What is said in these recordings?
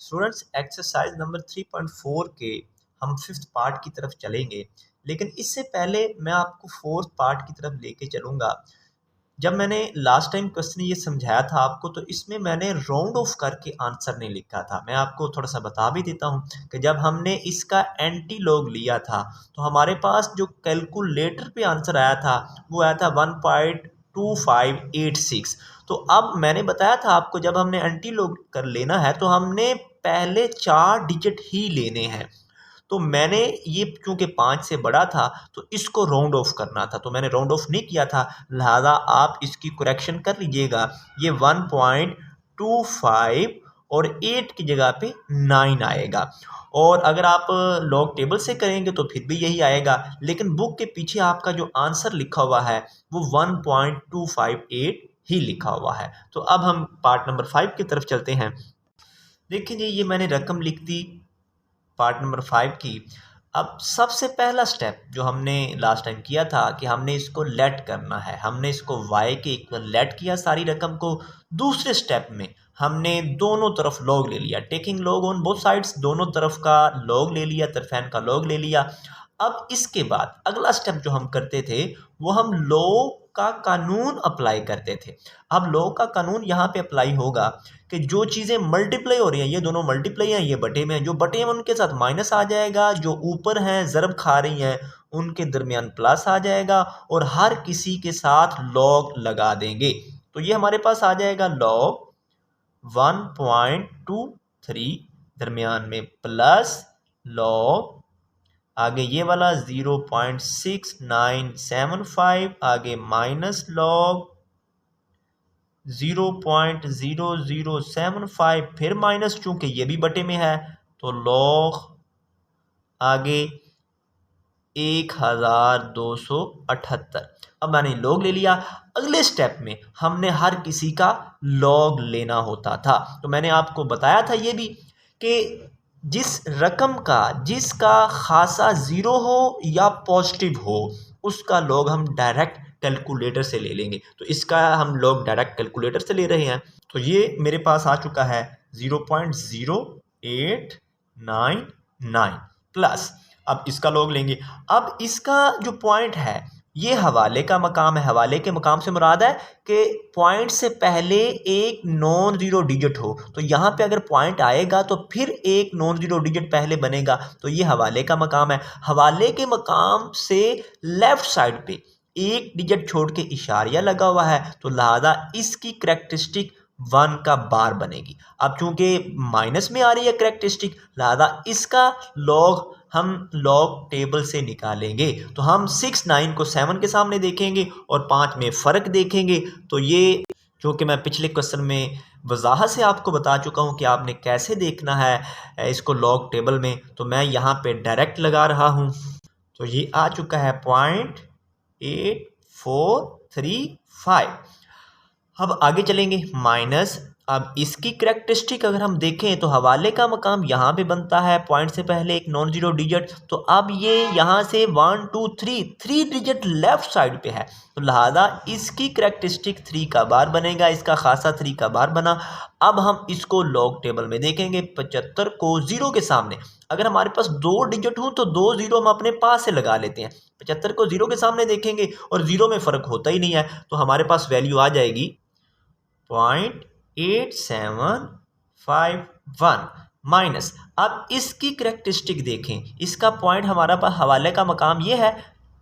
Students exercise number 3.4 के हम fifth part की तरफ चलेंगे, लेकिन इससे पहले मैं आपको फोर्थ पार्ट की तरफ लेके चलूँगा। जब मैंने लास्ट टाइम क्वेश्चन ये समझाया था आपको, तो इसमें मैंने राउंड ऑफ करके आंसर नहीं लिखा था। मैं आपको थोड़ा सा बता भी देता हूँ कि जब हमने इसका एंटी लॉग लिया था तो हमारे पास जो कैलकुलेटर पे आंसर आया था वो आया था 1.2586। तो अब मैंने बताया था आपको, जब हमने एंटी लॉग कर लेना है तो हमने पहले 4 डिजिट ही लेने हैं। तो मैंने ये क्योंकि 5 से बड़ा था तो इसको राउंड ऑफ करना था, तो मैंने राउंड ऑफ नहीं किया था, लिहाजा आप इसकी करेक्शन कर लीजिएगा। ये 1.25 और 8 की जगह पे 9 आएगा। और अगर आप लॉग टेबल से करेंगे तो फिर भी यही आएगा, लेकिन बुक के पीछे आपका जो आंसर लिखा हुआ है वो 1.258 ही लिखा हुआ है। तो अब हम पार्ट नंबर 5 की तरफ चलते हैं। देखिए जी, ये मैंने रकम लिख दी पार्ट नंबर 5 की। अब सबसे पहला स्टेप जो हमने लास्ट टाइम किया था कि हमने इसको लेट करना है, हमने इसको y के इक्वल लेट किया सारी रकम को। दूसरे स्टेप में हमने दोनों तरफ लॉग ले लिया, taking log on both sides, दोनों तरफ का लॉग ले लिया, तरफैन का लॉग ले लिया। अब इसके बाद अगला स्टेप जो हम करते थे वो हम लॉग का कानून अप्लाई करते थे। अब लॉग का कानून यहाँ पे अप्लाई होगा कि जो चीज़ें मल्टीप्लाई हो रही हैं, ये दोनों मल्टीप्लाई हैं, ये बटे में हैं, जो बटे हैं उनके साथ माइनस आ जाएगा, जो ऊपर हैं ज़रब खा रही हैं उनके दरमियान प्लस आ जाएगा, और हर किसी के साथ लॉग लगा देंगे। तो ये हमारे पास आ जाएगा लॉग 1.23, दरमियान में प्लस लॉग, आगे ये वाला 0.6975, आगे माइनस लॉग 0.0075, फिर माइनस, चूंकि ये भी बटे में है तो लॉग आगे 1278। अब मैंने लॉग ले लिया। अगले स्टेप में हमने हर किसी का लॉग लेना होता था। तो मैंने आपको बताया था ये भी कि जिस रकम का जिसका खासा ज़ीरो हो या पॉजिटिव हो उसका लॉग हम डायरेक्ट कैलकुलेटर से ले लेंगे। तो इसका हम लॉग डायरेक्ट कैलकुलेटर से ले रहे हैं। तो ये मेरे पास आ चुका है 0.0899 प्लस, अब इसका लॉग लेंगे। अब इसका जो पॉइंट है ये हवाले का मकाम है। हवाले के मकाम से मुराद है कि पॉइंट से पहले एक नॉन ज़ीरो डिजिट हो। तो यहाँ पे अगर पॉइंट आएगा तो फिर एक नॉन ज़ीरो डिजिट पहले बनेगा, तो ये हवाले का मकाम है। हवाले के मकाम से लेफ्ट साइड पे एक डिजिट छोड़ के इशारिया लगा हुआ है, तो लिहाजा इसकी करेक्टरिस्टिक 1 का बार बनेगी। अब चूंकि माइनस में आ रही है करेक्टरिस्टिक, लिहाजा इसका लॉग हम लॉग टेबल से निकालेंगे। तो हम 6 9 को 7 के सामने देखेंगे और 5 में फ़र्क देखेंगे। तो ये चूँकि मैं पिछले क्वेश्चन में वजाहत से आपको बता चुका हूँ कि आपने कैसे देखना है इसको लॉग टेबल में, तो मैं यहाँ पे डायरेक्ट लगा रहा हूँ। तो ये आ चुका है 0.8435। अब आगे चलेंगे माइनस। अब इसकी करेक्टरिस्टिक अगर हम देखें तो हवाले का मकाम यहाँ पे बनता है, पॉइंट से पहले एक नॉन जीरो डिजिट। तो अब ये यहाँ से 1 2 3 डिजिट लेफ्ट साइड पे है, तो लिहाजा इसकी करेक्टरिस्टिक 3 का बार बनेगा, इसका खासा 3 का बार बना। अब हम इसको लॉग टेबल में देखेंगे। 75 को जीरो के सामने, अगर हमारे पास 2 डिजिट हो तो 2 जीरो हम अपने पास से लगा लेते हैं। 75 को जीरो के सामने देखेंगे और जीरो में फ़र्क होता ही नहीं है, तो हमारे पास वैल्यू आ जाएगी 0.8751 माइनस। अब इसकी करेक्टरिस्टिक देखें, इसका पॉइंट हमारा पास हवाले का मकाम ये है,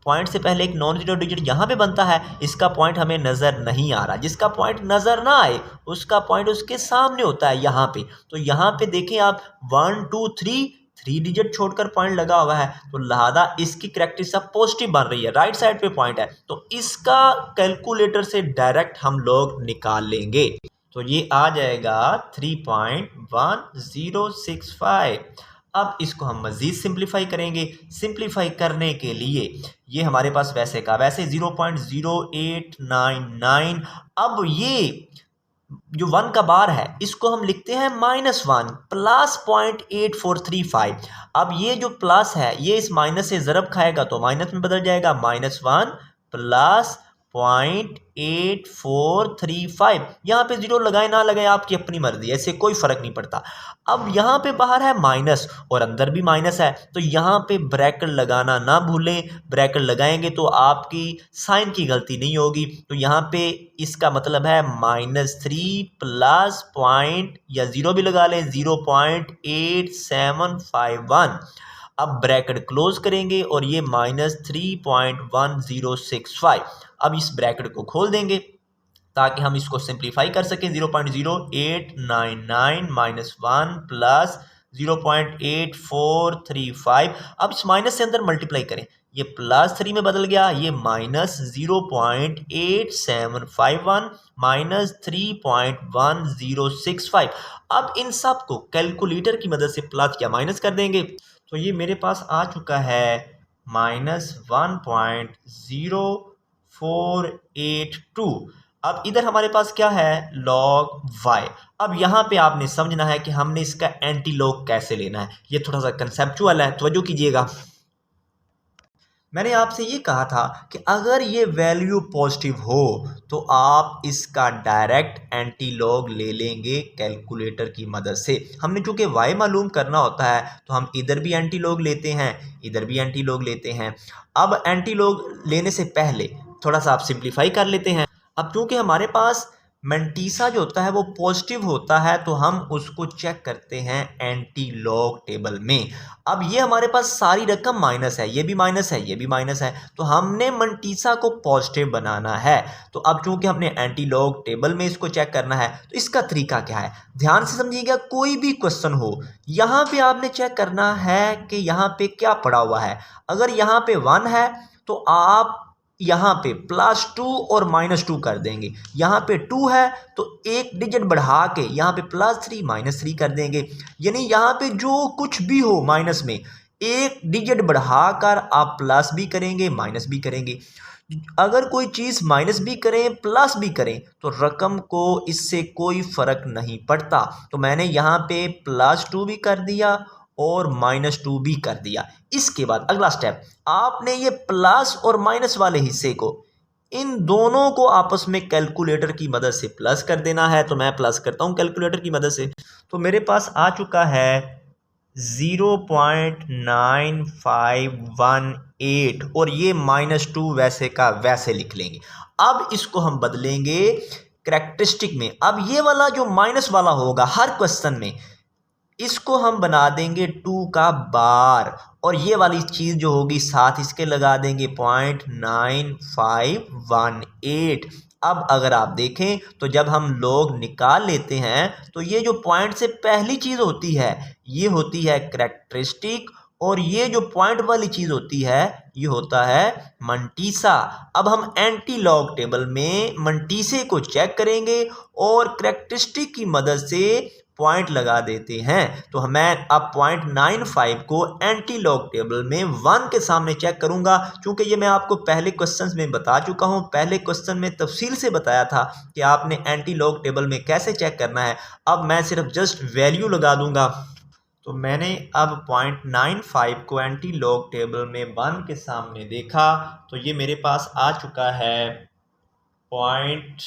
पॉइंट से पहले एक नॉन जीरो डिजिट यहाँ पे बनता है, इसका पॉइंट हमें नज़र नहीं आ रहा। जिसका पॉइंट नज़र ना आए उसका पॉइंट उसके सामने होता है यहाँ पे। तो यहाँ पे देखें आप 1 2 3 डिजिट छोड़कर पॉइंट लगा हुआ है, तो लिहाजा इसकी करेक्टरिस्टिक अब पॉजिटिव बन रही है, राइट साइड पे पॉइंट है, तो इसका कैलकुलेटर से डायरेक्ट हम लोग निकाल लेंगे। तो ये आ जाएगा 3.1065। अब इसको हम मज़ीद सिंप्लीफाई करेंगे। सिंप्लीफाई करने के लिए ये हमारे पास वैसे का वैसे 0.0899। अब ये जो 1 का बार है इसको हम लिखते हैं -1 प्लस 0.8435। अब ये जो प्लस है ये इस माइनस से ज़रब खाएगा तो माइनस में बदल जाएगा, -1 प्लस 0.8435। यहाँ पे जीरो लगाए ना लगाए आपकी अपनी मर्जी, ऐसे कोई फर्क नहीं पड़ता। अब यहाँ पे बाहर है माइनस और अंदर भी माइनस है, तो यहाँ पे ब्रैकेट लगाना ना भूलें। ब्रैकेट लगाएंगे तो आपकी साइन की गलती नहीं होगी। तो यहाँ पे इसका मतलब है -3 प्लस पॉइंट या जीरो भी लगा लें 0.8751। अब ब्रैकेट क्लोज करेंगे और ये -3.1065। अब इस ब्रैकेट को खोल देंगे ताकि हम इसको सिंप्लीफाई कर सकें। 0.0899 -1 प्लस 0.8435। अब इस माइनस से अंदर मल्टीप्लाई करें, ये +3 में बदल गया, ये -0.8751 -3.1065। अब इन सब को कैलकुलेटर की मदद से प्लस या माइनस कर देंगे, तो ये मेरे पास आ चुका है -1.0482। अब इधर हमारे पास क्या है, log y। अब यहाँ पे आपने समझना है कि हमने इसका एंटी लॉग कैसे लेना है। ये थोड़ा सा कंसेप्चुअल है, तवज्जो कीजिएगा। मैंने आपसे ये कहा था कि अगर ये वैल्यू पॉजिटिव हो तो आप इसका डायरेक्ट एंटी लॉग ले लेंगे कैलकुलेटर की मदद से। हमने चूंकि y मालूम करना होता है तो हम इधर भी एंटी लॉग लेते हैं, इधर भी एंटी लॉग लेते हैं। अब एंटी लॉग लेने से पहले थोड़ा सा आप सिंप्लीफाई कर लेते हैं। अब चूंकि हमारे पास मैंटीसा जो होता है वो पॉजिटिव होता है तो हम उसको चेक करते हैं एंटी लॉग टेबल में। अब ये हमारे पास सारी रकम माइनस है, ये भी माइनस है, ये भी माइनस है, तो हमने मैंटीसा को पॉजिटिव बनाना है। तो अब चूंकि हमने एंटी लॉग टेबल में इसको चेक करना है तो इसका तरीका क्या है, ध्यान से समझिएगा। कोई भी क्वेश्चन हो, यहाँ पे आपने चेक करना है कि यहाँ पे क्या पड़ा हुआ है। अगर यहाँ पे 1 है तो आप यहाँ पे +2 और -2 कर देंगे। यहाँ पे 2 है तो एक डिजिट बढ़ा के यहाँ पे +3 -3 कर देंगे। यानी यहाँ पे जो कुछ भी हो माइनस में एक डिजिट बढ़ाकर आप प्लस भी करेंगे माइनस भी करेंगे। अगर कोई चीज़ माइनस भी करें प्लस भी करें तो रकम को इससे कोई फर्क नहीं पड़ता। तो मैंने यहाँ पे +2 भी कर दिया और -2 भी कर दिया। इसके बाद अगला स्टेप, आपने ये प्लस और माइनस वाले हिस्से को इन दोनों को आपस में कैलकुलेटर की मदद से प्लस कर देना है। तो मैं प्लस करता हूं कैलकुलेटर की मदद से, तो मेरे पास आ चुका है 0.9518 और ये -2 वैसे का वैसे लिख लेंगे। अब इसको हम बदलेंगे कैरेक्टरिस्टिक में। अब ये वाला जो माइनस वाला होगा हर क्वेश्चन में, इसको हम बना देंगे 2 का बार और ये वाली चीज़ जो होगी साथ इसके लगा देंगे 0.9518। अब अगर आप देखें तो जब हम लोग निकाल लेते हैं तो ये जो पॉइंट से पहली चीज़ होती है ये होती है कैरेक्टरिस्टिक और ये जो पॉइंट वाली चीज़ होती है ये होता है मैंटीसा। अब हम एंटी लॉग टेबल में मैंटीसे को चेक करेंगे और कैरेक्टरिस्टिक की मदद से पॉइंट लगा देते हैं। तो मैं अब 0.95 को एंटी लॉग टेबल में 1 के सामने चेक करूंगा। क्योंकि ये मैं आपको पहले क्वेश्चंस में बता चुका हूं, पहले क्वेश्चन में तफसील से बताया था कि आपने एंटी लॉग टेबल में कैसे चेक करना है। अब मैं सिर्फ जस्ट वैल्यू लगा दूंगा। तो मैंने अब 0.95 को एंटी लॉग टेबल में 1 के सामने देखा तो ये मेरे पास आ चुका है पॉइंट,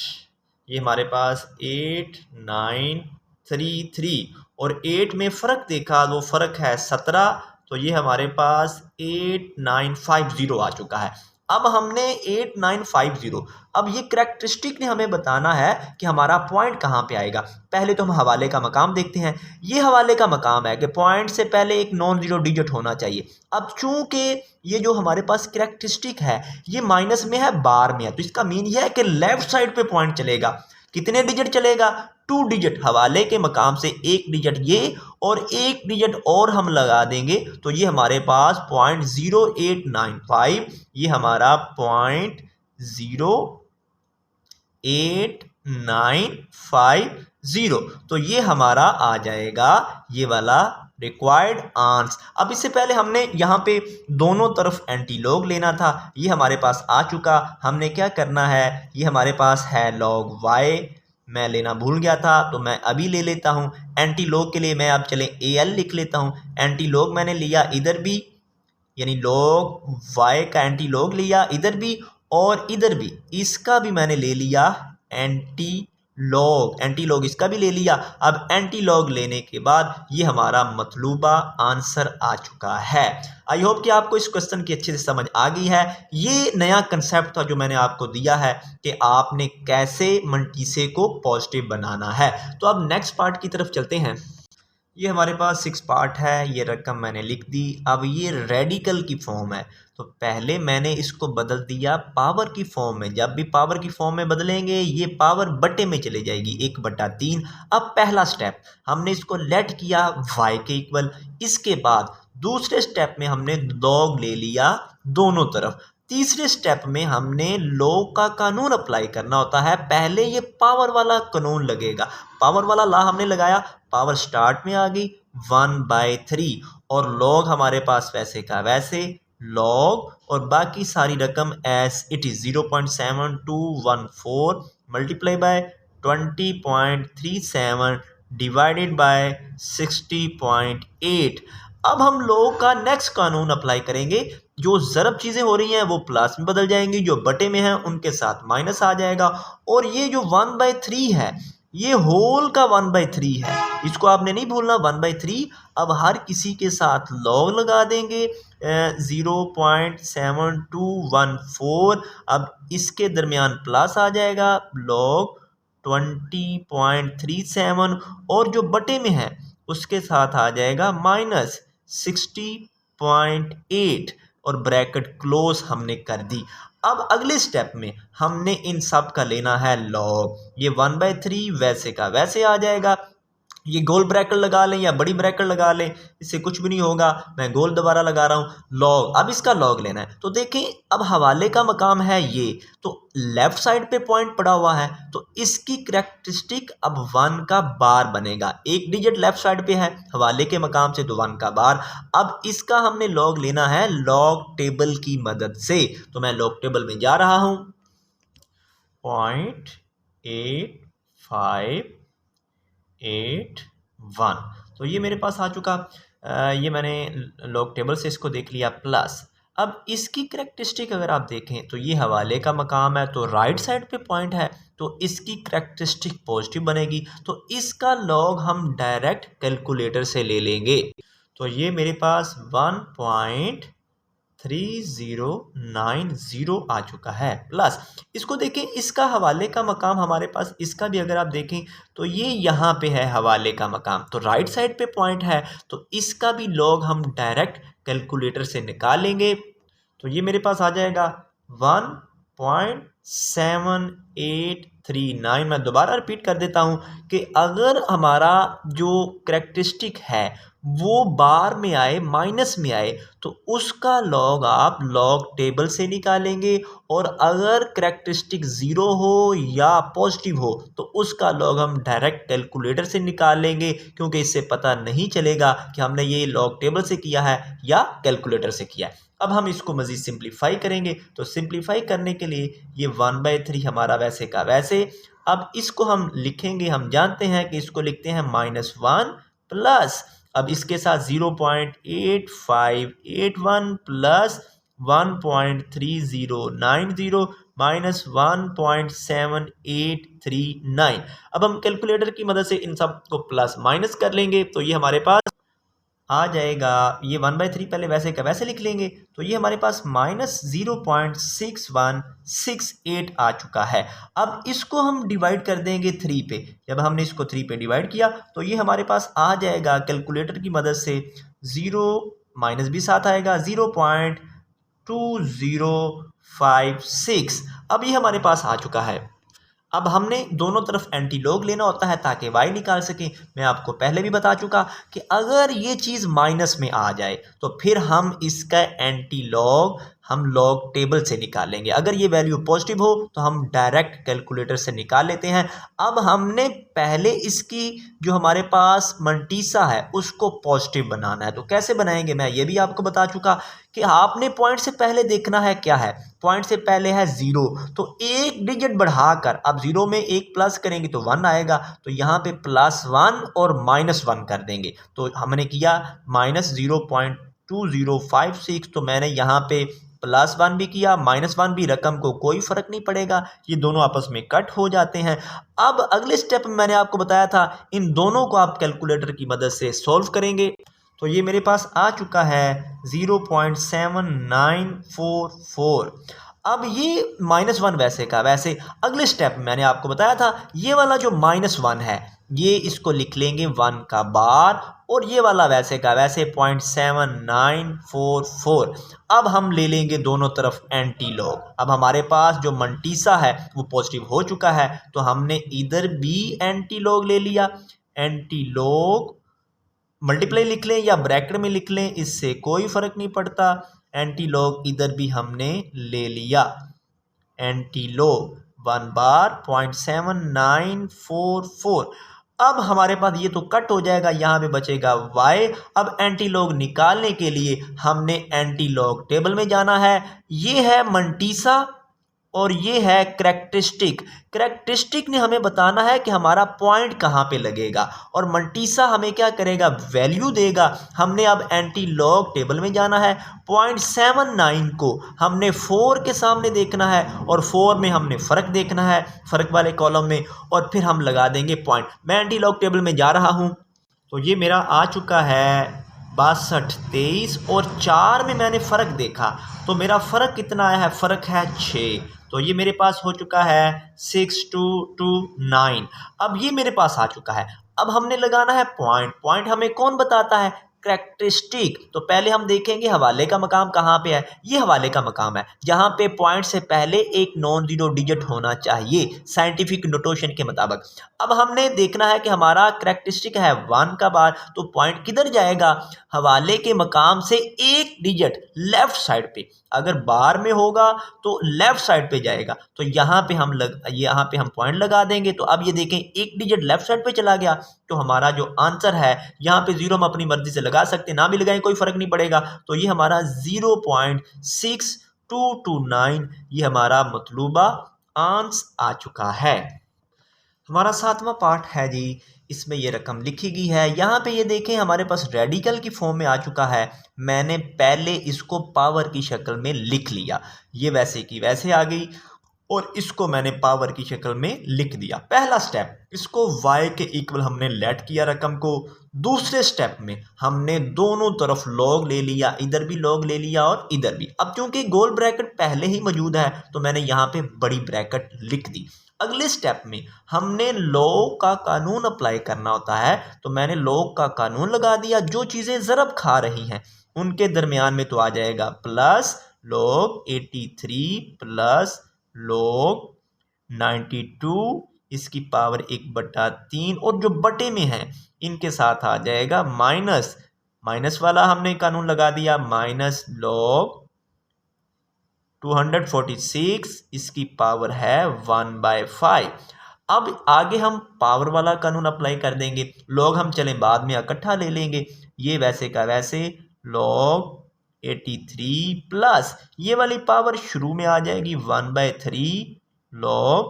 ये हमारे पास 8933 और 8 में फ़र्क देखा, वो फ़र्क है 17, तो ये हमारे पास 8950 आ चुका है। अब हमने 8950, अब ये कैरेक्टरिस्टिक ने हमें बताना है कि हमारा पॉइंट कहाँ पे आएगा। पहले तो हम हवाले का मकाम देखते हैं। ये हवाले का मकाम है कि पॉइंट से पहले एक नॉन ज़ीरो डिजिट होना चाहिए। अब चूंकि ये जो हमारे पास कैरेक्टरिस्टिक है ये माइनस में है बार में है, तो इसका मीन ये है कि लेफ्ट साइड पे पॉइंट चलेगा। कितने डिजिट चलेगा, 2 डिजिट। हवाले के मकाम से एक डिजिट ये और एक डिजिट और हम लगा देंगे तो ये हमारे पास 0.0895, ये हमारा 0.8950, तो ये हमारा आ जाएगा ये वाला रिक्वायर्ड आंसर। अब इससे पहले हमने यहाँ पे दोनों तरफ एंटी लॉग लेना था, ये हमारे पास आ चुका। हमने क्या करना है, ये हमारे पास है log y, मैं लेना भूल गया था तो मैं अभी ले लेता हूँ। एंटी लॉग के लिए मैं अब चलें al लिख लेता हूँ। एंटी लॉग मैंने लिया इधर भी, यानी log y का एंटी लॉग लिया इधर भी और इधर भी इसका भी मैंने ले लिया एंटी लॉग इसका भी ले लिया। अब एंटी लॉग लेने के बाद ये हमारा मतलूबा आंसर आ चुका है। आई होप कि आपको इस क्वेश्चन की अच्छे से समझ आ गई है। ये नया कंसेप्ट था जो मैंने आपको दिया है कि आपने कैसे मल्टीसे को पॉजिटिव बनाना है। तो अब नेक्स्ट पार्ट की तरफ चलते हैं। ये हमारे पास 6 पार्ट है, ये रकम मैंने लिख दी। अब ये रेडिकल की फॉर्म है, तो पहले मैंने इसको बदल दिया पावर की फॉर्म में। जब भी पावर की फॉर्म में बदलेंगे ये पावर बटे में चले जाएगी, 1/3। अब पहला स्टेप हमने इसको लेट किया y के इक्वल। इसके बाद दूसरे स्टेप में हमने लॉग ले लिया दोनों तरफ। तीसरे स्टेप में हमने लॉग का कानून अप्लाई करना होता है। पहले ये पावर वाला कानून लगेगा, पावर वाला ला हमने लगाया, पावर स्टार्ट में आ गई 1/3 और लॉग हमारे पास वैसे का वैसे लॉग और बाकी सारी रकम as it is 0.7214 multiply by 20.37 divided by 60.8। अब हम लोग का नेक्स्ट कानून अप्लाई करेंगे। जो ज़रब चीज़ें हो रही हैं वो प्लस में बदल जाएंगी, जो बटे में हैं उनके साथ माइनस आ जाएगा। और ये जो 1/3 है ये होल का 1/3 है, इसको आपने नहीं भूलना 1/3। अब हर किसी के साथ लॉग लगा देंगे 0.7214। अब इसके दरमियान प्लस आ जाएगा लॉग 20.37 और जो बटे में है उसके साथ आ जाएगा माइनस 60.8 और ब्रैकेट क्लोज हमने कर दी। अब अगले स्टेप में हमने इन सब का लेना है लॉग। ये 1/3 वैसे का वैसे आ जाएगा। ये गोल ब्रैकेट लगा लें या बड़ी ब्रैकेट लगा लें, इससे कुछ भी नहीं होगा। मैं गोल दोबारा लगा रहा हूँ लॉग। अब इसका लॉग लेना है तो देखें, अब हवाले का मकाम है ये, तो लेफ्ट साइड पे पॉइंट पड़ा हुआ है तो इसकी करेक्टरिस्टिक अब 1 का बार बनेगा। एक डिजिट लेफ्ट साइड पे है हवाले के मकाम से, तो 1 का बार। अब इसका हमने लॉग लेना है लॉग टेबल की मदद से। तो मैं लॉग टेबल में जा रहा हूँ 0.8581, तो ये मेरे पास आ चुका। ये मैंने लॉग टेबल से इसको देख लिया प्लस। अब इसकी करेक्टरिस्टिक अगर आप देखें तो ये हवाले का मकाम है तो राइट साइड पे पॉइंट है, तो इसकी करेक्टरिस्टिक पॉजिटिव बनेगी। तो इसका लॉग हम डायरेक्ट कैलकुलेटर से ले लेंगे। तो ये मेरे पास 1.3090 आ चुका है प्लस। इसको देखें, इसका हवाले का मकाम हमारे पास, इसका भी अगर आप देखें तो ये यहाँ पे है हवाले का मकाम, तो राइट साइड पे पॉइंट है, तो इसका भी लॉग हम डायरेक्ट कैलकुलेटर से निकालेंगे। तो ये मेरे पास आ जाएगा 1.7839। मैं दोबारा रिपीट कर देता हूँ कि अगर हमारा जो करेक्टरिस्टिक है वो बार में आए, माइनस में आए, तो उसका लॉग आप लॉग टेबल से निकालेंगे। और अगर करेक्टरिस्टिक 0 हो या पॉजिटिव हो तो उसका लॉग हम डायरेक्ट कैलकुलेटर से निकाल लेंगे, क्योंकि इससे पता नहीं चलेगा कि हमने ये लॉग टेबल से किया है या कैलकुलेटर से किया है। अब हम इसको मज़ीद सिंप्लीफाई करेंगे, तो सिंप्लीफाई करने के लिए ये 1/3 हमारा वैसे का वैसे। अब इसको हम लिखेंगे, हम जानते हैं कि इसको लिखते हैं -1 प्लस, अब इसके साथ 0.8581 प्लस 1.3090 माइनस 1.7839। अब हम कैलकुलेटर की मदद से इन सब को प्लस माइनस कर लेंगे, तो ये हमारे पास आ जाएगा। ये 1/3 पहले वैसे का वैसे लिख लेंगे, तो ये हमारे पास -0.6168 आ चुका है। अब इसको हम डिवाइड कर देंगे 3 पे। जब हमने इसको 3 पे डिवाइड किया तो ये हमारे पास आ जाएगा कैलकुलेटर की मदद से 0 माइनस भी साथ आएगा 0.2056। अब ये हमारे पास आ चुका है। अब हमने दोनों तरफ एंटी लॉग लेना होता है ताकि y निकाल सकें। मैं आपको पहले भी बता चुका कि अगर ये चीज़ माइनस में आ जाए तो फिर हम इसका एंटी लॉग हम लॉग टेबल से निकालेंगे। अगर ये वैल्यू पॉजिटिव हो तो हम डायरेक्ट कैलकुलेटर से निकाल लेते हैं। अब हमने पहले इसकी जो हमारे पास मंटीसा है उसको पॉजिटिव बनाना है, तो कैसे बनाएंगे मैं ये भी आपको बता चुका कि आपने पॉइंट से पहले देखना है क्या है। पॉइंट से पहले है 0, तो एक डिजिट बढ़ाकर, अब 0 में एक प्लस करेंगे तो 1 आएगा, तो यहाँ पे +1 और -1 कर देंगे। तो हमने किया -0.2056, तो मैंने यहाँ पे +1 भी किया -1 भी, रकम को कोई फ़र्क नहीं पड़ेगा, ये दोनों आपस में कट हो जाते हैं। अब अगले स्टेप में मैंने आपको बताया था इन दोनों को आप कैलकुलेटर की मदद से सॉल्व करेंगे। तो ये मेरे पास आ चुका है 0.7944। अब ये -1 वैसे का वैसे अगले स्टेप में मैंने आपको बताया था ये वाला जो -1 है ये इसको लिख लेंगे 1 का बार, और ये वाला वैसे का वैसे 0.7944। अब हम ले लेंगे दोनों तरफ एंटी लॉग। अब हमारे पास जो मंटीसा है वो पॉजिटिव हो चुका है, तो हमने इधर भी एंटी लॉग ले लिया। एंटी लॉग मल्टीप्लाई लिख लें या ब्रैकेट में लिख लें, इससे कोई फर्क नहीं पड़ता। एंटी लॉग इधर भी हमने ले लिया। एंटी लॉग 1 बार 0.7944। अब हमारे पास ये तो कट हो जाएगा, यहाँ पे बचेगा y। अब एंटी लॉग निकालने के लिए हमने एंटी लॉग टेबल में जाना है। ये है मंटीसा और ये है करैक्टरिस्टिक। करैक्टरिस्टिक ने हमें बताना है कि हमारा पॉइंट कहाँ पे लगेगा, और मंटीसा हमें क्या करेगा, वैल्यू देगा। हमने अब एंटी लॉग टेबल में जाना है। 0.79 को हमने 4 के सामने देखना है, और 4 में हमने फ़र्क देखना है, फ़र्क वाले कॉलम में, और फिर हम लगा देंगे पॉइंट। मैं एंटी लॉग टेबल में जा रहा हूँ, तो ये मेरा आ चुका है 6223, और 4 में मैंने फ़र्क देखा तो मेरा फ़र्क कितना आया है, फ़र्क है 6। तो ये मेरे पास हो चुका है 6229। अब ये मेरे पास आ चुका है। अब हमने लगाना है पॉइंट। पॉइंट हमें कौन बताता है, करैक्टरिस्टिक। तो पहले हम देखेंगे हवाले का मकाम कहाँ पे है। ये हवाले का मकाम है जहाँ पे पॉइंट से पहले एक नॉन जीरो डिजिट होना चाहिए साइंटिफिक नोटेशन के मुताबिक। अब हमने देखना है कि हमारा करैक्टरिस्टिक है 1 का बार, तो पॉइंट किधर जाएगा, हवाले के मकाम से एक डिजिट लेफ्ट साइड पे। अगर बार में होगा तो लेफ्ट साइड पे जाएगा, तो यहाँ पे हम पॉइंट लगा देंगे। तो अब ये देखें एक डिजिट लेफ्ट साइड पे चला गया, तो हमारा जो आंसर है यहाँ पे 0 हम अपनी मर्जी से लगा सकते हैं, ना भी लगाएं कोई फर्क नहीं पड़ेगा। तो ये हमारा 0.6229 ये हमारा मतलूबा आंसर आ चुका है। हमारा 7वां पार्ट है जी, इसमें ये रकम लिखी गई है। यहाँ पे ये देखें हमारे पास रेडिकल की फॉर्म में आ चुका है। मैंने पहले इसको पावर की शक्ल में लिख लिया, ये वैसे की वैसे आ गई, और इसको मैंने पावर की शक्ल में लिख दिया। पहला स्टेप, इसको y के इक्वल हमने लेट किया रकम को। दूसरे स्टेप में हमने दोनों तरफ लॉग ले लिया, इधर भी लॉग ले लिया और इधर भी। अब क्योंकि गोल ब्रैकेट पहले ही मौजूद है तो मैंने यहाँ पे बड़ी ब्रैकेट लिख दी। अगले स्टेप में हमने लॉग का कानून अप्लाई करना होता है, तो मैंने लॉग का कानून लगा दिया। जो चीज़ें ज़रब खा रही हैं उनके दरमियान में तो आ जाएगा प्लस log 83 प्लस log 92 इसकी पावर 1/3, और जो बटे में है इनके साथ आ जाएगा माइनस। माइनस वाला हमने कानून लगा दिया, माइनस log 246 इसकी पावर है 1/5। अब आगे हम पावर वाला कानून अप्लाई कर देंगे। log हम चलें बाद में इकट्ठा ले लेंगे, ये वैसे का वैसे log 83 प्लस ये वाली पावर शुरू में आ जाएगी 1/3 log,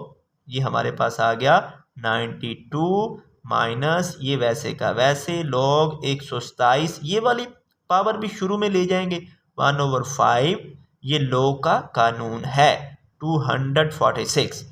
ये हमारे पास आ गया 92 माइनस ये वैसे का वैसे log 127, ये वाली पावर भी शुरू में ले जाएंगे 1/5। ये log का कानून है 246।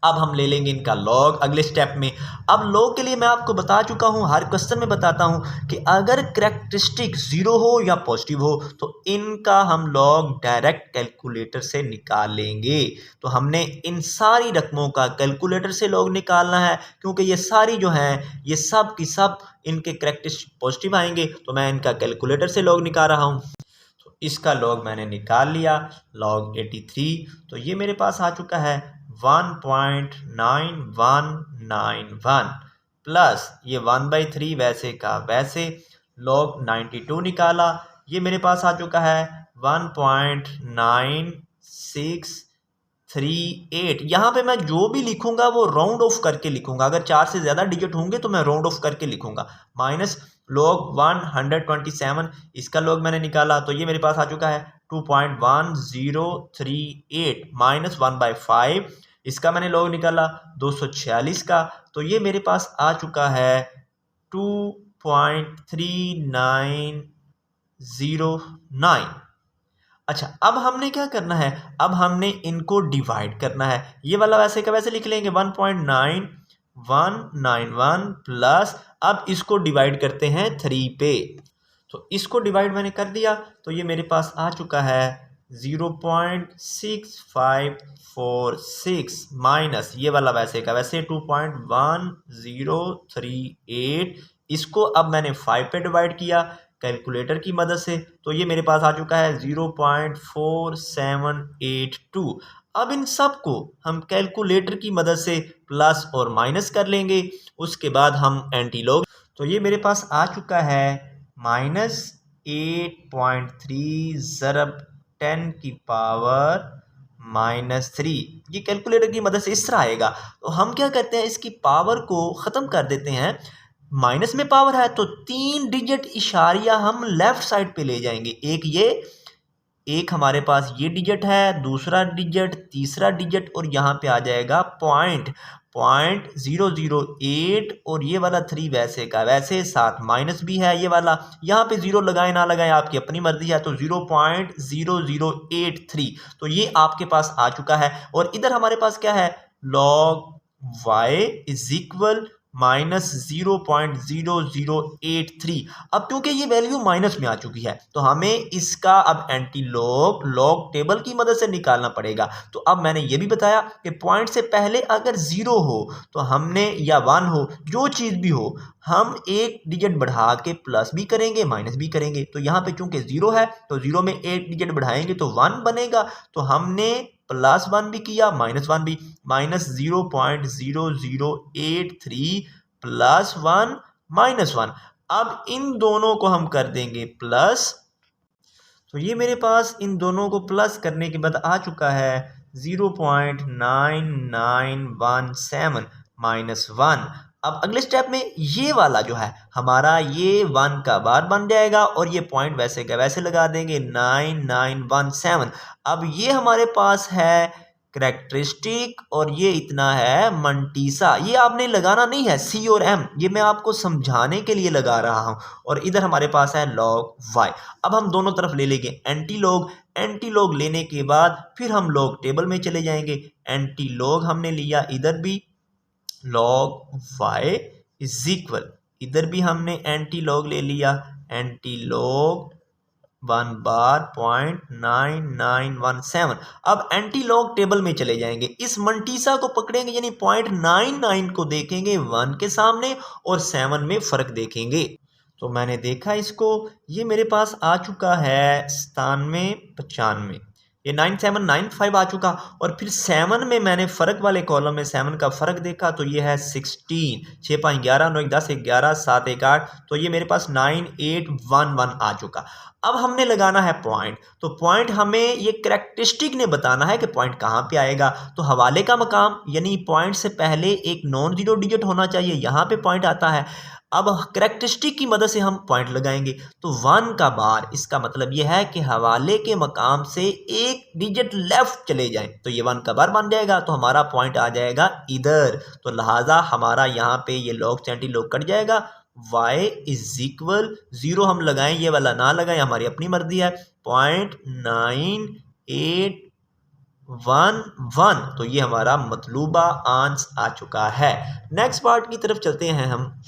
अब हम ले लेंगे इनका log अगले स्टेप में। अब log के लिए मैं आपको बता चुका हूँ, हर क्वेश्चन में बताता हूँ कि अगर करैक्टरिस्टिक 0 हो या पॉजिटिव हो तो इनका हम log डायरेक्ट कैलकुलेटर से निकाल लेंगे। तो हमने इन सारी रकमों का कैलकुलेटर से log निकालना है, क्योंकि ये सारी जो हैं ये सब की सब इनके करैक्टरिस्टिक पॉजिटिव आएंगे, तो मैं इनका कैलकुलेटर से log निकाल रहा हूँ। तो इसका log मैंने निकाल लिया, log 83। तो ये मेरे पास आ चुका है 1.9191 प्लस ये 1/3 वैसे का वैसे log 92 निकाला, ये मेरे पास आ चुका है 1.9638। यहाँ पे मैं जो भी लिखूंगा वो राउंड ऑफ करके लिखूंगा, अगर 4 से ज़्यादा डिजिट होंगे तो मैं राउंड ऑफ करके लिखूंगा। माइनस log 127 इसका log मैंने निकाला, तो ये मेरे पास आ चुका है 2.1038 माइनस 1/5 इसका मैंने log निकाला 246 का, तो ये मेरे पास आ चुका है 2.3909। अच्छा, अब हमने क्या करना है, अब हमने इनको डिवाइड करना है। ये वाला वैसे का वैसे लिख लेंगे 1.9191 प्लस, अब इसको डिवाइड करते हैं 3 पे। तो इसको डिवाइड मैंने कर दिया तो ये मेरे पास आ चुका है 0.6546 माइनस ये वाला वैसे का वैसे 2.1038। इसको अब मैंने 5 पे डिवाइड किया कैलकुलेटर की मदद से, तो ये मेरे पास आ चुका है 0.4782। अब इन सब को हम कैलकुलेटर की मदद से प्लस और माइनस कर लेंगे, उसके बाद हम एंटी लॉग। तो ये मेरे पास आ चुका है -8.3 ज़रब 10 की पावर -3। ये कैलकुलेटर की मदद से इस तरह आएगा। तो हम क्या करते हैं, इसकी पावर को ख़त्म कर देते हैं। माइनस में पावर है तो 3 डिजिट इशारिया हम लेफ्ट साइड पे ले जाएंगे। एक हमारे पास ये डिजिट है, दूसरा डिजिट, तीसरा डिजिट और यहाँ पे आ जाएगा पॉइंट 0.008 और ये वाला 3 वैसे का वैसे, साथ माइनस भी है ये वाला। यहाँ पे 0 लगाए ना लगाए आपकी अपनी मर्जी है। तो 0.0083 तो ये आपके पास आ चुका है। और इधर हमारे पास क्या है, log y इज इक्वल -0.0083। अब क्योंकि ये वैल्यू माइनस में आ चुकी है तो हमें इसका अब एंटी लॉग टेबल की मदद से निकालना पड़ेगा। तो अब मैंने ये भी बताया कि पॉइंट से पहले अगर 0 हो तो हमने, या 1 हो, जो चीज़ भी हो, हम एक डिजिट बढ़ा के प्लस भी करेंगे माइनस भी करेंगे। तो यहाँ पे चूंकि 0 है तो 0 में एक डिजिट बढ़ाएंगे तो 1 बनेगा। तो हमने +1 भी किया -1 भी, -0.0083 +1 -1। अब इन दोनों को हम कर देंगे प्लस। तो ये मेरे पास इन दोनों को प्लस करने के बाद आ चुका है 0.9917 -1। अब अगले स्टेप में ये वाला जो है हमारा, ये 1 का बार बन जाएगा और ये पॉइंट वैसे का वैसे लगा देंगे 9917। अब ये हमारे पास है करेक्टरिस्टिक और ये इतना है मंटीसा। ये आपने लगाना नहीं है सी और एम, ये मैं आपको समझाने के लिए लगा रहा हूँ। और इधर हमारे पास है लॉग वाई। अब हम दोनों तरफ ले लेंगे एंटी लॉग। एंटी लॉग लेने के बाद फिर हम लॉग टेबल में चले जाएंगे। एंटी लॉग हमने लिया इधर भी, लॉग वाई इज इक्वल, इधर भी हमने एंटी लॉग ले लिया, एंटी लॉग 1 बार .9917। अब एंटी लॉग टेबल में चले जाएंगे, इस मंटीसा को पकड़ेंगे यानी .99 को देखेंगे 1 के सामने और 7 में फ़र्क देखेंगे। तो मैंने देखा इसको, ये मेरे पास आ चुका है 9795, ये 9795 आ चुका। और फिर 7 में मैंने फ़र्क वाले कॉलम में 7 का फ़र्क देखा तो ये है 16, 6 5 11 9 1 10 11 7 1 8, तो ये मेरे पास 9811 आ चुका। अब हमने लगाना है पॉइंट। तो पॉइंट हमें ये करेक्टरिस्टिक ने बताना है कि पॉइंट कहाँ पे आएगा। तो हवाले का मकाम यानी पॉइंट से पहले एक नॉन जीरो डिजिट होना चाहिए, यहाँ पे पॉइंट आता है। अब करेक्टरिस्टिक की मदद से हम पॉइंट लगाएंगे। तो 1 का बार, इसका मतलब यह है कि हवाले के मकाम से एक डिजिट लेफ्ट चले जाएं तो ये 1 का बार बन जाएगा, तो हमारा पॉइंट आ जाएगा इधर। तो लिहाजा हमारा यहाँ पे ये लॉग एंटी लॉग कट जाएगा। y इज इक्वल 0 हम लगाएं, ये वाला ना लगाएं, हमारी अपनी मर्जी है, .9811। तो ये हमारा मतलूबा आंसर आ चुका है। नेक्स्ट पार्ट की तरफ चलते हैं हम।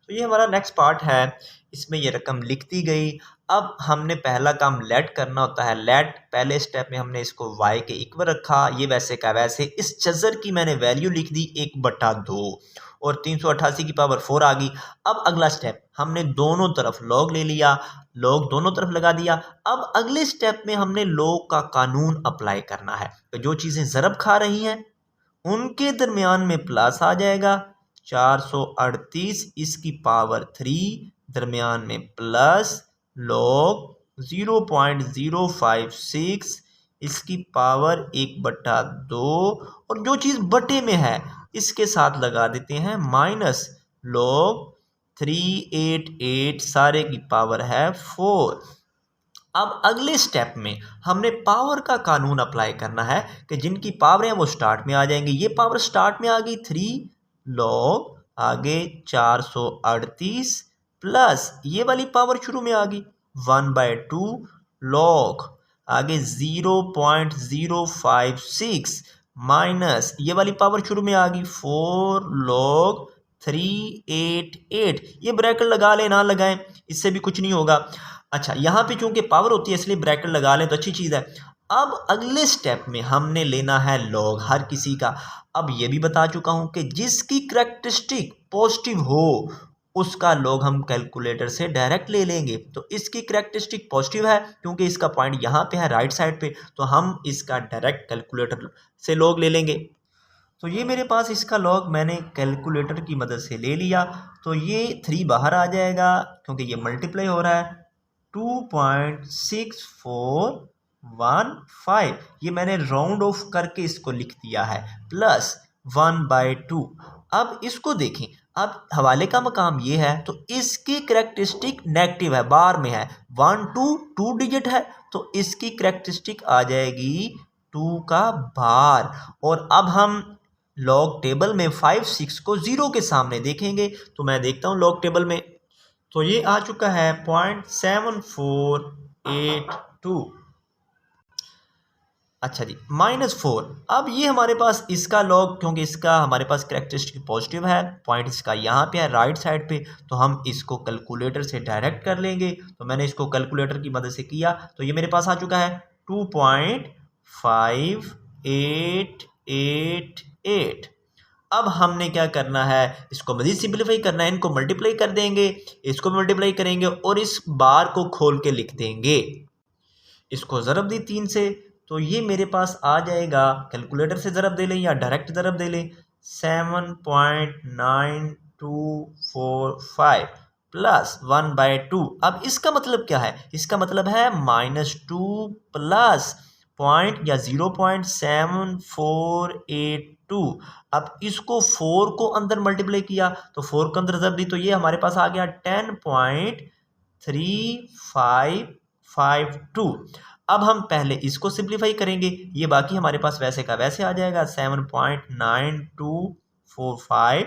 तो ये हमारा नेक्स्ट पार्ट है, इसमें ये रकम लिख दी गई। अब हमने पहला काम लेट करना होता है। लेट पहले स्टेप में हमने इसको y के इक्वल रखा, ये वैसे का वैसे। इस चज़र की मैंने वैल्यू लिख दी 1/2 और 388 की पावर 4 आ गई। अब अगला स्टेप, हमने दोनों तरफ लॉग ले लिया, लॉग दोनों तरफ लगा दिया। अब अगले स्टेप में हमने लॉग का कानून अप्लाई करना है। तो जो चीज़ें ज़रब खा रही हैं उनके दरमियान में प्लस आ जाएगा, 438 इसकी पावर 3 दरमियान में प्लस लॉग 0.056 इसकी पावर 1/2 और जो चीज़ बटे में है इसके साथ लगा देते हैं माइनस लॉग 388 सारे की पावर है 4। अब अगले स्टेप में हमने पावर का कानून अप्लाई करना है कि जिनकी पावर हैं वो स्टार्ट में आ जाएंगी। ये पावर स्टार्ट में आ गई 3 लॉग, आगे 438 प्लस ये वाली पावर शुरू में आ गई 1/2 लॉग, आगे 0.056 माइनस ये वाली पावर शुरू में आ गई 4 log 388। ये ब्रैकेट लगा ले ना लगाएं, इससे भी कुछ नहीं होगा। अच्छा, यहाँ पे चूंकि पावर होती है इसलिए ब्रैकेट लगा लें तो अच्छी चीज़ है। अब अगले स्टेप में हमने लेना है लॉग हर किसी का। अब ये भी बता चुका हूं कि जिसकी करैक्टरिस्टिक पॉजिटिव हो उसका लॉग हम कैलकुलेटर से डायरेक्ट ले लेंगे। तो इसकी करैक्टरिस्टिक पॉजिटिव है क्योंकि इसका पॉइंट यहाँ पे है राइट साइड पे, तो हम इसका डायरेक्ट कैलकुलेटर से लॉग ले लेंगे। तो ये मेरे पास इसका लॉग मैंने कैलकुलेटर की मदद से ले लिया। तो ये 3 बाहर आ जाएगा क्योंकि ये मल्टीप्लाई हो रहा है। 2.6415 ये मैंने राउंड ऑफ करके इसको लिख दिया है, प्लस 1/2। अब इसको देखें, अब हवाले का मकाम ये है तो इसकी करैक्टरिस्टिक नेगेटिव है, बार में है। 1 2 डिजिट है तो इसकी करैक्टरिस्टिक आ जाएगी 2 का बार। और अब हम लॉग टेबल में 5 6 को 0 के सामने देखेंगे। तो मैं देखता हूँ लॉग टेबल में, तो ये आ चुका है 0.7482। अच्छा जी, -4। अब ये हमारे पास इसका लॉग, क्योंकि इसका हमारे पास करैक्टरिस्टिक पॉजिटिव है, पॉइंट इसका यहाँ पे है राइट साइड पे, तो हम इसको कैलकुलेटर से डायरेक्ट कर लेंगे। तो मैंने इसको कैलकुलेटर की मदद से किया तो ये मेरे पास आ चुका है 2.5888। अब हमने क्या करना है, इसको मज़ीद सिंप्लीफाई करना है, इनको मल्टीप्लाई कर देंगे, इसको मल्टीप्लाई करेंगे और इस बार को खोल के लिख देंगे। इसको ज़रब दी 3 से तो ये मेरे पास आ जाएगा, कैलकुलेटर से ज़रब दे लें या डायरेक्ट ज़रब दे लें, 7.9245 प्लस 1/2। अब इसका मतलब क्या है, इसका मतलब है -2 प्लस पॉइंट या 0.7482। अब इसको 4 को अंदर मल्टीप्लाई किया तो 4 को अंदर ज़रब दी तो ये हमारे पास आ गया 10.3552। अब हम पहले इसको सिंप्लीफाई करेंगे, ये बाकी हमारे पास वैसे का वैसे आ जाएगा 7.9245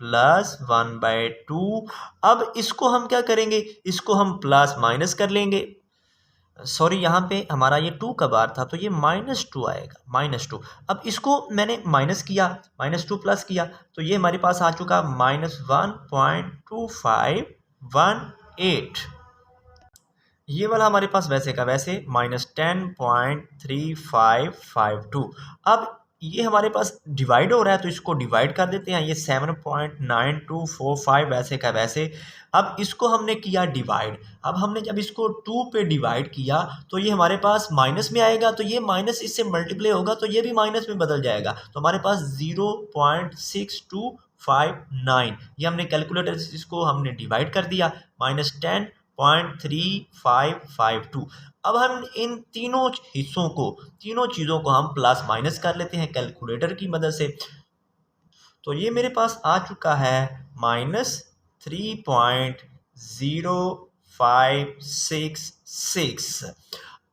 प्लस 1/2। अब इसको हम क्या करेंगे, इसको हम प्लस माइनस कर लेंगे। सॉरी, यहाँ पे हमारा ये 2 का बार था तो ये -2 आएगा, -2। अब इसको मैंने माइनस किया, -2 प्लस किया तो ये हमारे पास आ चुका -1.2518। ये वाला हमारे पास वैसे का वैसे -10.3552। अब ये हमारे पास डिवाइड हो रहा है तो इसको डिवाइड कर देते हैं, ये 7.9245 वैसे का वैसे। अब इसको हमने किया डिवाइड। अब हमने जब इसको 2 पे डिवाइड किया तो ये हमारे पास माइनस में आएगा, तो ये माइनस इससे मल्टीप्लाई होगा तो ये भी माइनस में बदल जाएगा। तो हमारे पास 0.6259, ये हमने कैलकुलेटर से इसको हमने डिवाइड कर दिया, -10.3552। अब हम इन तीनों हिस्सों को, तीनों चीज़ों को हम प्लस माइनस कर लेते हैं कैलकुलेटर की मदद से। तो ये मेरे पास आ चुका है -3.0566।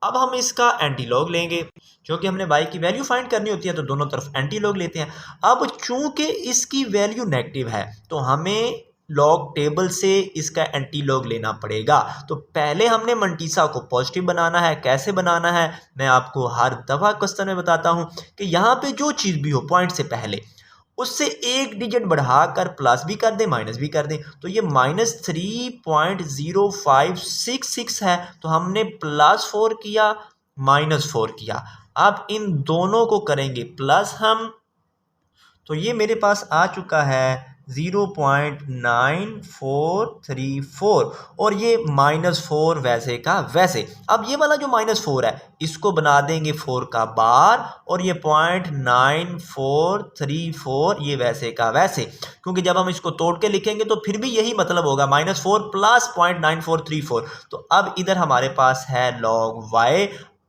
अब हम इसका एंटीलॉग लेंगे, क्योंकि हमने y की वैल्यू फाइंड करनी होती है तो दोनों तरफ एंटीलॉग लेते हैं। अब चूंकि इसकी वैल्यू नेगेटिव है तो हमें लॉग टेबल से इसका एंटीलॉग लेना पड़ेगा। तो पहले हमने मंटीसा को पॉजिटिव बनाना है। कैसे बनाना है मैं आपको हर दफ़ा क्वेश्चन में बताता हूं कि यहाँ पे जो चीज़ भी हो पॉइंट से पहले उससे एक डिजिट बढ़ाकर प्लस भी कर दें माइनस भी कर दें। तो ये -3.0566 है तो हमने +4 किया -4 किया। अब इन दोनों को करेंगे प्लस हम, तो ये मेरे पास आ चुका है 0.9434 और ये -4 वैसे का वैसे। अब ये वाला जो -4 है इसको बना देंगे 4 का बार और ये 0.9434 ये वैसे का वैसे, क्योंकि जब हम इसको तोड़ के लिखेंगे तो फिर भी यही मतलब होगा, -4 प्लस 0.9434। तो अब इधर हमारे पास है log y।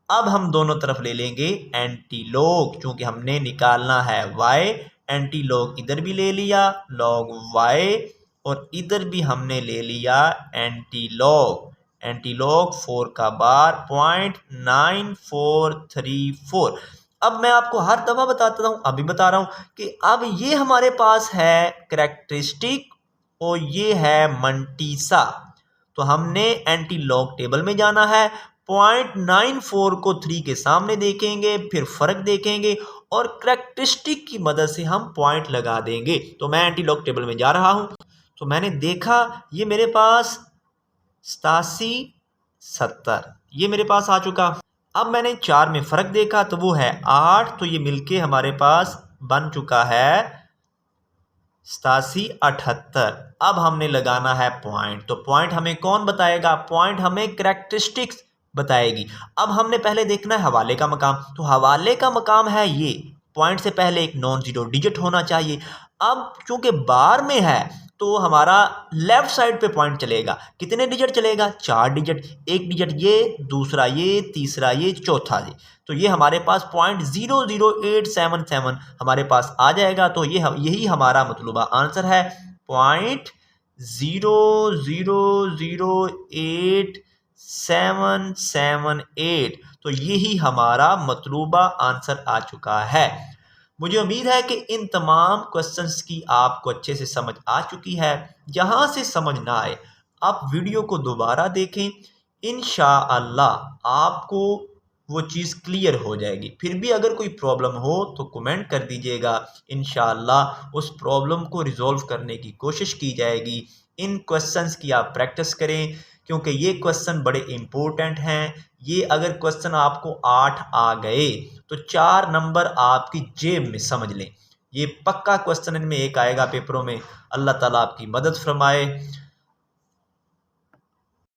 अब हम दोनों तरफ ले लेंगे एंटीलॉग, क्योंकि हमने निकालना है y। एंटीलॉग इधर भी ले लिया log y और इधर भी हमने ले लिया एंटीलॉग। एंटीलॉग 4 का बार 0.9434। अब मैं आपको हर दफ़ा बताता हूँ, अभी बता रहा हूँ कि अब ये हमारे पास है करैक्टरिस्टिक और ये है मंटीसा। तो हमने एंटीलॉग टेबल में जाना है, 0.94 को 3 के सामने देखेंगे, फिर फ़र्क देखेंगे और करैक्टरिस्टिक की मदद से हम पॉइंट लगा देंगे। तो मैं एंटी लॉग टेबल में जा रहा हूँ, तो मैंने देखा ये मेरे पास 87 70 ये मेरे पास आ चुका। अब मैंने 4 में फ़र्क देखा तो वो है 8, तो ये मिलके हमारे पास बन चुका है 87 78। अब हमने लगाना है पॉइंट, तो पॉइंट हमें कौन बताएगा? पॉइंट हमें करैक्टरिस्टिक्स बताएगी। अब हमने पहले देखना है हवाले का मकाम, तो हवाले का मकाम है ये, पॉइंट से पहले एक नॉन जीरो डिजिट होना चाहिए। अब चूंकि बार में है तो हमारा लेफ्ट साइड पे पॉइंट चलेगा। कितने डिजिट चलेगा? 4 डिजिट, एक डिजिट ये, दूसरा ये, तीसरा ये, चौथा ये। तो ये हमारे पास पॉइंट 00877 हमारे पास आ जाएगा। तो ये यही हमारा मतलूबा आंसर है, पॉइंट 0008778। तो यही हमारा मतलूबा आंसर आ चुका है। मुझे उम्मीद है कि इन तमाम क्वेश्चंस की आपको अच्छे से समझ आ चुकी है। जहां से समझ ना आए आप वीडियो को दोबारा देखें, इंशाअल्लाह आपको वो चीज़ क्लियर हो जाएगी। फिर भी अगर कोई प्रॉब्लम हो तो कमेंट कर दीजिएगा, इंशाअल्लाह उस प्रॉब्लम को रिजॉल्व करने की कोशिश की जाएगी। इन क्वेश्चंस की आप प्रैक्टिस करें क्योंकि ये क्वेश्चन बड़े इम्पोर्टेंट हैं। ये अगर क्वेश्चन आपको 8 आ गए तो 4 नंबर आपकी जेब में, समझ लें। ये पक्का क्वेश्चन इनमें एक आएगा पेपरों में। अल्लाह ताला आपकी मदद फरमाए।